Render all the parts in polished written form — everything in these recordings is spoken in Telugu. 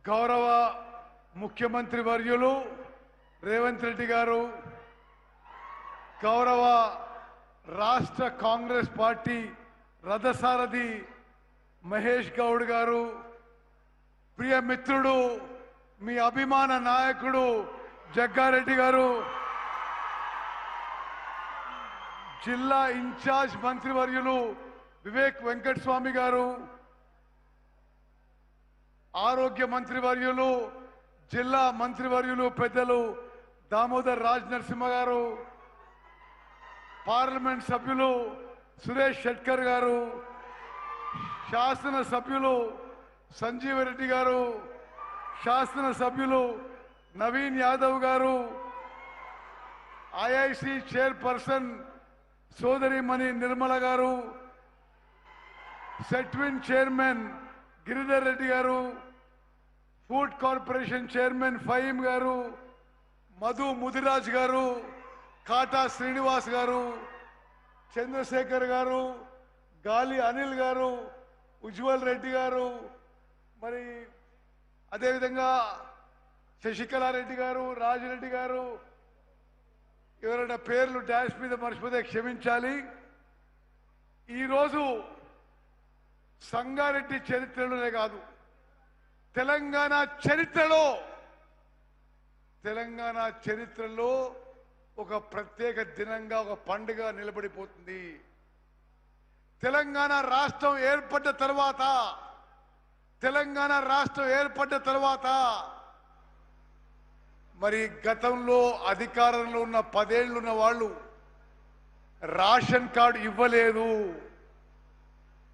గౌరవ ముఖ్యమంత్రి వర్యులు రేవంత్ రెడ్డి గారు, గౌరవ రాష్ట్ర కాంగ్రెస్ పార్టీ రథసారథి మహేష్ గౌడ్ గారు, ప్రియ మిత్రుడు మీ అభిమాన నాయకుడు జగ్గారెడ్డి గారు, జిల్లా ఇన్ఛార్జ్ మంత్రివర్యులు వివేక్ వెంకటస్వామి గారు, ఆరోగ్య మంత్రివర్యులు జిల్లా మంత్రివర్యులు పెద్దలు దామోదర్ రాజ్ నరసింహ గారు, పార్లమెంట్ సభ్యులు సురేష్ షెట్కర్ గారు, శాసన సభ్యులు సంజీవ్ రెడ్డి గారు, శాసన సభ్యులు నవీన్ యాదవ్ గారు, ఐఐసి చైర్పర్సన్ సోదరిమణి నిర్మల గారు, సెట్విన్ చైర్మన్ గిరిధర్ రెడ్డి గారు, ఫుడ్ కార్పొరేషన్ చైర్మన్ ఫహీం గారు, మధు ముదిరాజ్ గారు, కాటా శ్రీనివాస్ గారు, చంద్రశేఖర్ గారు, గాలి అనిల్ గారు, ఉజ్వల్ రెడ్డి గారు, మరి అదేవిధంగా శశికళారెడ్డి గారు, రాజిరెడ్డి గారు, ఎవరైనా పేర్లు డాష్ మీద మర్చిపోతే క్షమించాలి. ఈరోజు సంగారెడ్డి చరిత్రలోనే కాదు, తెలంగాణ చరిత్రలో ఒక ప్రత్యేక దినంగా, ఒక పండుగ నిలబడిపోతుంది. తెలంగాణ రాష్ట్రం ఏర్పడ్డ తర్వాత మరి గతంలో అధికారంలో ఉన్న 10 ఏళ్ళు ఉన్న వాళ్ళు రేషన్ కార్డు ఇవ్వలేదు.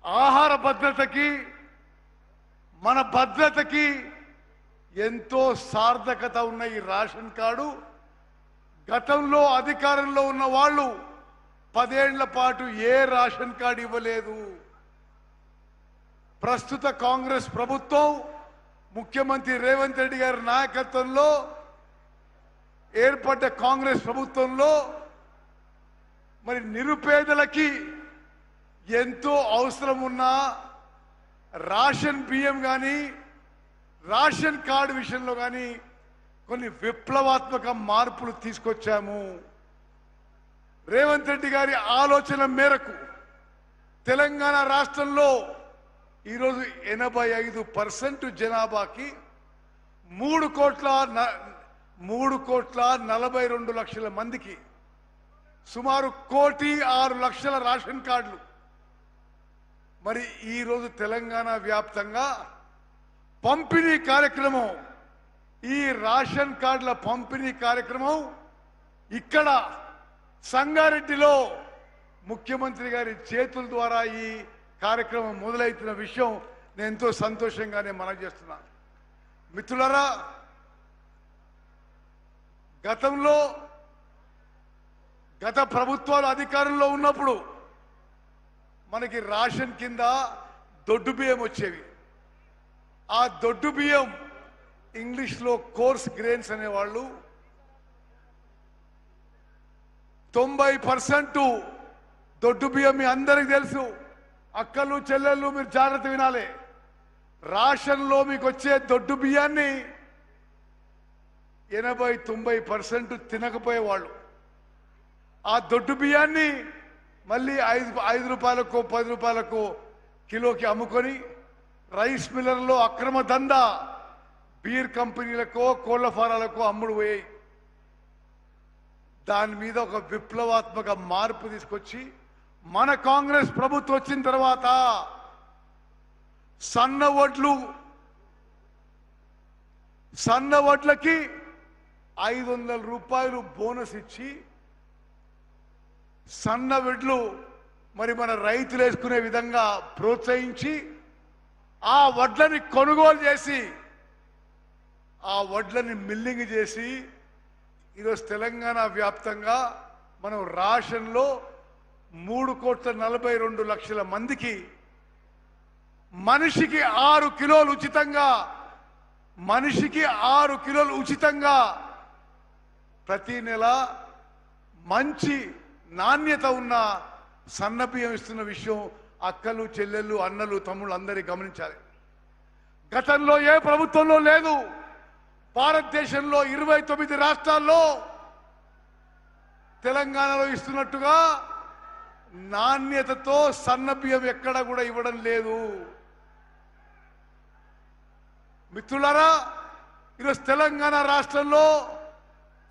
ఆహార భద్రతకి, మన భద్రతకి ఎంతో సార్థకత ఉన్న ఈ రేషన్ కార్డు గతంలో అధికారంలో ఉన్న వాళ్ళు 10 ఏళ్ల పాటు ఏ రేషన్ కార్డు ఇవ్వలేదు. ప్రస్తుత కాంగ్రెస్ ప్రభుత్వం ముఖ్యమంత్రి రేవంత్ రెడ్డి గారి నాయకత్వంలో ఏర్పడ్డ కాంగ్రెస్ ప్రభుత్వంలో మరి నిరుపేదలకి ఎంతో అవసరం ఉన్న రేషన్ బియ్యం కానీ, రేషన్ కార్డు విషయంలో కానీ కొన్ని విప్లవాత్మక మార్పులు తీసుకొచ్చాము. రేవంత్ రెడ్డి గారి ఆలోచన మేరకు తెలంగాణ రాష్ట్రంలో ఈరోజు 85% జనాభాకి 3,42,00,000 మందికి సుమారు 1,06,00,000 రేషన్ కార్డులు. మరి ఈరోజు తెలంగాణ వ్యాప్తంగా పంపిణీ కార్యక్రమం, ఈ రేషన్ కార్డుల పంపిణీ కార్యక్రమం ఇక్కడ సంగారెడ్డిలో ముఖ్యమంత్రి గారి చేతుల ద్వారా ఈ కార్యక్రమం మొదలవుతున్న విషయం నేను ఎంతో సంతోషంగానే మనవి చేస్తున్నాను. మిత్రులారా, గత ప్రభుత్వాలు అధికారంలో ఉన్నప్పుడు మనకి రేషన్ కింద దొడ్డు బియ్యం వచ్చేవి. ఆ దొడ్డు బియ్యం ఇంగ్లీష్లో కోర్స్ గ్రెయిన్స్ అనేవాళ్ళు. 90% దొడ్డు బియ్యం మీ అందరికి తెలుసు. అక్కలు చెల్లెళ్ళు మీరు జాగ్రత్త వినాలి. రేషన్లో మీకు వచ్చే దొడ్డు బియ్యాన్ని 80-90% తినకపోయేవాళ్ళు. ఆ దొడ్డు బియ్యాన్ని మళ్ళీ 5 రూపాయలకు 10 రూపాయలకు కిలోకి అమ్ముకొని రైస్ మిల్లర్లో అక్రమ దందా బీర్ కంపెనీలకో కోళ్ల ఫారాలకో అమ్ముడు పోయాయి. దాని మీద ఒక విప్లవాత్మక మార్పు తీసుకొచ్చి మన కాంగ్రెస్ ప్రభుత్వం వచ్చిన తర్వాత సన్న వడ్లకి 500 రూపాయలు బోనస్ ఇచ్చి సన్న వడ్లు మరి మన రైతులు వేసుకునే విధంగా ప్రోత్సహించి ఆ వడ్లని కొనుగోలు చేసి ఆ వడ్లని మిల్లింగ్ చేసి ఈరోజు తెలంగాణ వ్యాప్తంగా మనం రేషన్లో 3,42,00,000 మందికి మనిషికి 6 కిలోలు ఉచితంగా ప్రతి నెల మంచి నాణ్యత ఉన్న సన్న బియ్యం ఇస్తున్న విషయం అక్కలు చెల్లెళ్ళు అన్నలు తమ్ముళ్ళు అందరి గమనించాలి. గతంలో ఏ ప్రభుత్వంలో లేదు. భారతదేశంలో 29 రాష్ట్రాల్లో తెలంగాణలో ఇస్తున్నట్టుగా నాణ్యతతో సన్న బియ్యం ఎక్కడ కూడా ఇవ్వడం లేదు. మిత్రులారా, ఈరోజు తెలంగాణ రాష్ట్రంలో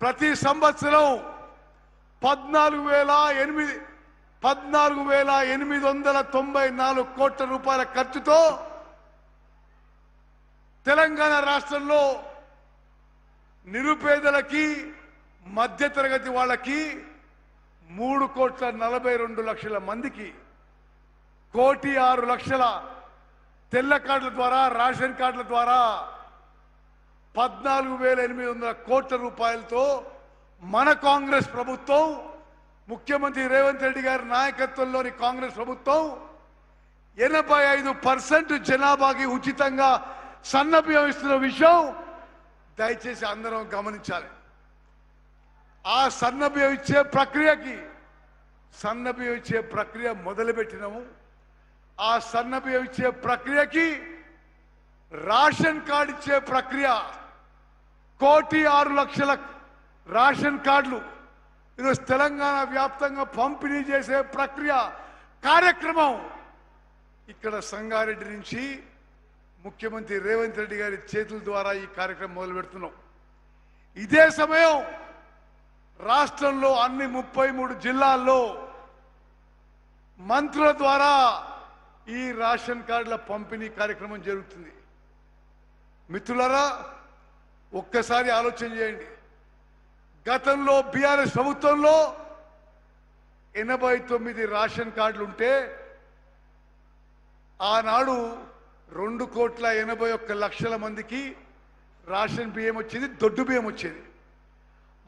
ప్రతి సంవత్సరం 14,894 కోట్ల రూపాయల ఖర్చుతో తెలంగాణ రాష్ట్రంలో నిరుపేదలకి మధ్యతరగతి వాళ్ళకి 3,42,00,000 మందికి 1,06,00,000 తెల్ల కార్డుల ద్వారా రేషన్ కార్డుల ద్వారా 14,800 కోట్ల రూపాయలతో మన కాంగ్రెస్ ప్రభుత్వం ముఖ్యమంత్రి రేవంత్ రెడ్డి గారి నాయకత్వంలోని కాంగ్రెస్ ప్రభుత్వం 85% జనాభాకి ఉచితంగా సన్న బియ్యం ఇస్తున్న విషయం దయచేసి అందరం గమనించాలి. ఆ సన్న బియ్యం ఇచ్చే ప్రక్రియ మొదలుపెట్టినాము. ఆ సన్న బియ్యం ఇచ్చే ప్రక్రియకి రేషన్ కార్డు ఇచ్చే ప్రక్రియ 1,06,00,000 రేషన్ కార్డులు ఈరోజు తెలంగాణ వ్యాప్తంగా పంపిణీ చేసే ప్రక్రియ కార్యక్రమం ఇక్కడ సంగారెడ్డి నుంచి ముఖ్యమంత్రి రేవంత్ రెడ్డి గారి చేతుల ద్వారా ఈ కార్యక్రమం మొదలు పెడుతున్నాం. ఇదే సమయం రాష్ట్రంలో అన్ని 33 జిల్లాల్లో మంత్రుల ద్వారా ఈ రేషన్ కార్డుల పంపిణీ కార్యక్రమం జరుగుతుంది. మిత్రులారా, ఒక్కసారి ఆలోచన చేయండి. గతంలో బీఆర్ఎస్ ప్రభుత్వంలో 89 రేషన్ కార్డులు ఉంటే ఆనాడు 2,81,00,000 మందికి రేషన్ బియ్యం వచ్చేది, దొడ్డు బియ్యం వచ్చేది.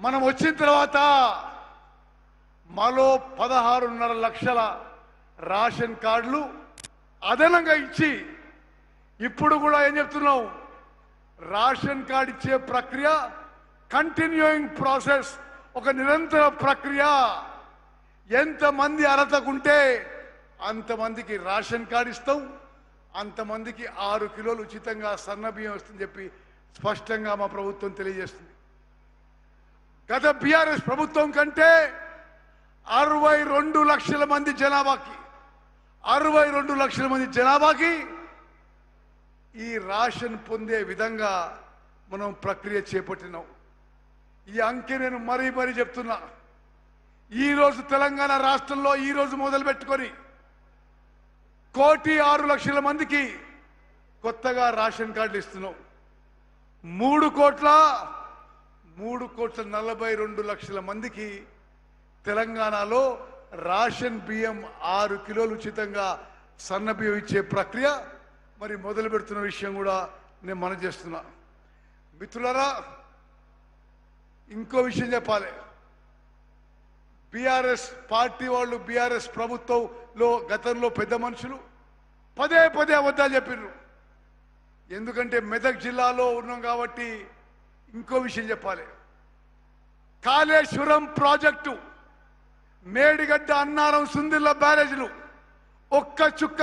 మనం వచ్చిన తర్వాత మరో 16.5 లక్షల రేషన్ కార్డులు అదనంగా ఇచ్చి ఇప్పుడు కూడా ఏం చెప్తున్నాం, రేషన్ కార్డు ఇచ్చే ప్రక్రియ కంటిన్యూయింగ్ ప్రాసెస్, ఒక నిరంతర ప్రక్రియ. ఎంతమంది అర్హతకుంటే అంతమందికి రేషన్ కార్డు ఇస్తాం, అంతమందికి 6 కిలోలు ఉచితంగా సన్న బియ్యం వస్తుందని చెప్పి స్పష్టంగా మా ప్రభుత్వం తెలియజేస్తుంది. గత బీఆర్ఎస్ ప్రభుత్వం కంటే 62 లక్షల మంది జనాభాకి ఈ రేషన్ పొందే విధంగా మనం ప్రక్రియ చేపట్టినాం. ఈ అంకె నేను మరీ చెప్తున్నా. ఈరోజు తెలంగాణ రాష్ట్రంలో ఈరోజు మొదలు పెట్టుకొని 1,06,00,000 మందికి కొత్తగా రేషన్ కార్డులు ఇస్తున్నాం. 3,42,00,000 మందికి తెలంగాణలో రేషన్ బియ్యం 6 కిలోలు ఉచితంగా సన్న బియ్యం ఇచ్చే ప్రక్రియ మరి మొదలు పెడుతున్న విషయం కూడా నేను మనం చేస్తున్నా. మిత్రులారా, ఇంకో విషయం చెప్పాలి. బీఆర్ఎస్ పార్టీ వాళ్ళు, బీఆర్ఎస్ ప్రభుత్వంలో గతంలో పెద్ద మనుషులు పదే అబద్ధాలు చెప్పిర్రు. ఎందుకంటే మెదక్ జిల్లాలో ఉన్నాం కాబట్టి ఇంకో విషయం చెప్పాలి. కాళేశ్వరం ప్రాజెక్టు, మేడిగడ్డ, అన్నారం, సుందిల్ల బ్యారేజ్లు ఒక్క చుక్క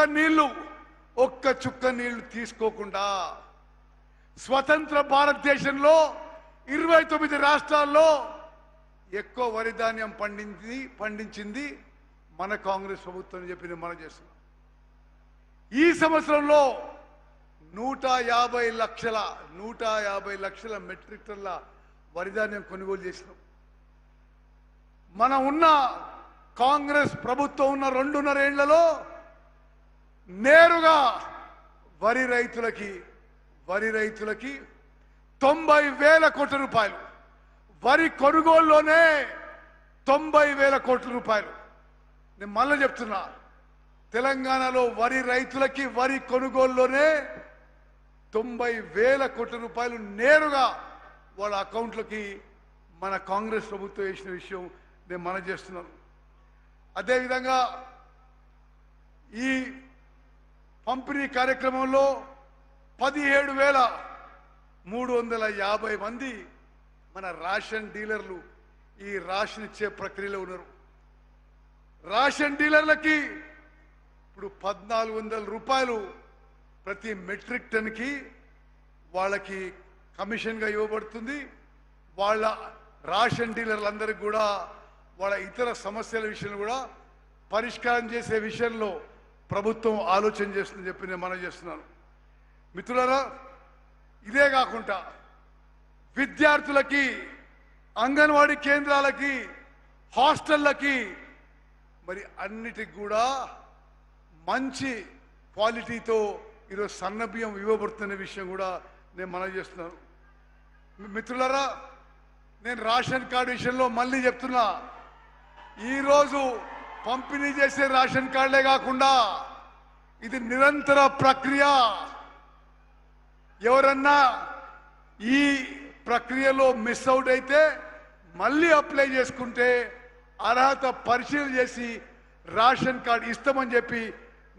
నీళ్లు తీసుకోకుండా స్వతంత్ర భారతదేశంలో 29 రాష్ట్రాల్లో ఎక్కువ వరి ధాన్యం పండించింది మన కాంగ్రెస్ ప్రభుత్వం చెప్పింది మనం చేస్తున్నాం. ఈ సంవత్సరంలో 150 లక్షల మెట్రిక్ టన్ల వరి ధాన్యం కొనుగోలు చేసినాం. మనం ఉన్న కాంగ్రెస్ ప్రభుత్వం ఉన్న 2.5 ఏళ్లలో నేరుగా వరి రైతులకి 90,000 కోట్ల రూపాయలు, వరి కొనుగోలులోనే 90,000 కోట్ల రూపాయలు. నేను మళ్ళీ చెప్తున్నా, తెలంగాణలో వరి రైతులకి వరి కొనుగోలులోనే 90,000 కోట్ల రూపాయలు నేరుగా వాళ్ళ అకౌంట్లకి మన కాంగ్రెస్ ప్రభుత్వం వేసిన విషయం నేను మనం చేస్తున్నాను. అదేవిధంగా ఈ పంపిణీ కార్యక్రమంలో 17,350 మంది మన రేషన్ డీలర్లు ఈ రేషన్ ఇచ్చే ప్రక్రియలో ఉన్నారు. రేషన్ డీలర్లకి ఇప్పుడు 1400 రూపాయలు ప్రతి మెట్రిక్ టన్కి వాళ్ళకి కమిషన్గా ఇవ్వబడుతుంది. వాళ్ళ రేషన్ డీలర్లందరికీ కూడా వాళ్ళ ఇతర సమస్యల విషయంలో కూడా పరిష్కారం చేసే విషయంలో ప్రభుత్వం ఆలోచన చేస్తుందని చెప్పి నేను మనవి చేస్తున్నాను. మిత్రులారా, ఇదే కాకుండా విద్యార్థులకి, అంగన్వాడీ కేంద్రాలకి, హాస్టళ్ళకి మరి అన్నిటికి కూడా మంచి క్వాలిటీతో ఈరోజు సన్నబియ్యం ఇవ్వబడుతున్న విషయం కూడా నేను మనవి చేస్తున్నాను. మిత్రులారా, నేను రేషన్ కార్డు విషయంలో మళ్ళీ చెప్తున్నా, ఈరోజు పంపిణీ చేసే రేషన్ కార్డులే కాకుండా ఇది నిరంతర ప్రక్రియ. ఎవరన్నా ఈ ప్రక్రియలో మిస్ అవుట్ అయితే మళ్ళీ అప్లై చేసుకుంటే అర్హత పరిశీలన చేసి రేషన్ కార్డు ఇస్తామని చెప్పి